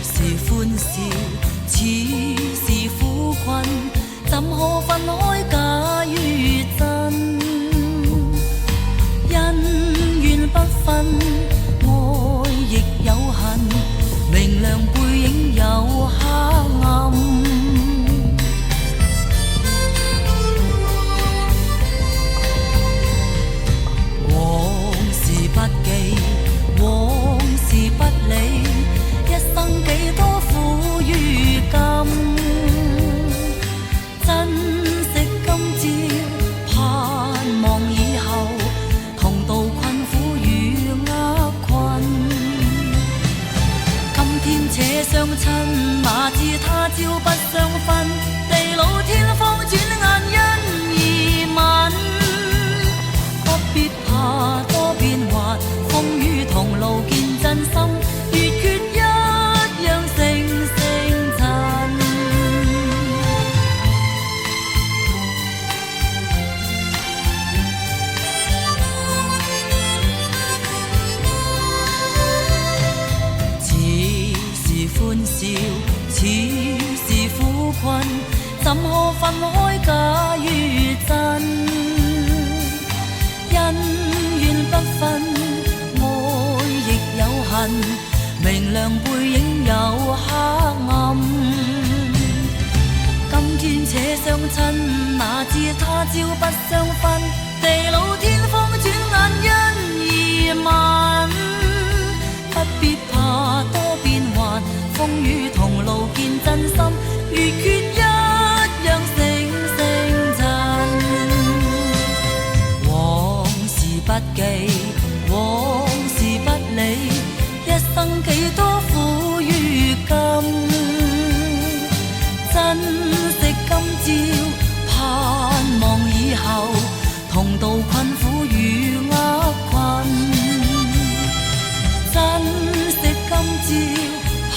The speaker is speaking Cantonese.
是欢笑，似是苦困，怎可分开假与真？恩怨不分，爱亦有恨，明亮背影有黑暗。往事不记，往事不理，一生几多苦与甘。珍惜今朝，盼望以後，同渡困苦與厄困。今天且相親，哪知他朝不相分。地老天荒，轉眼因而泯。不必怕多變幻，風雨同路見真心，月缺一樣星星塵。似是歡笑，似是苦困，怎可分開假與真？恩怨不分，愛亦有恨，明亮背影有黑暗。今天且相親，哪知他朝不相分。地老天荒，轉眼因而泯。不必怕多變幻，風雨同路見真心，月缺一樣星星塵。往事不記，往事不理，一生幾多苦與甘。珍惜今朝，盼望以後，同渡困苦與厄困。珍惜今朝，盼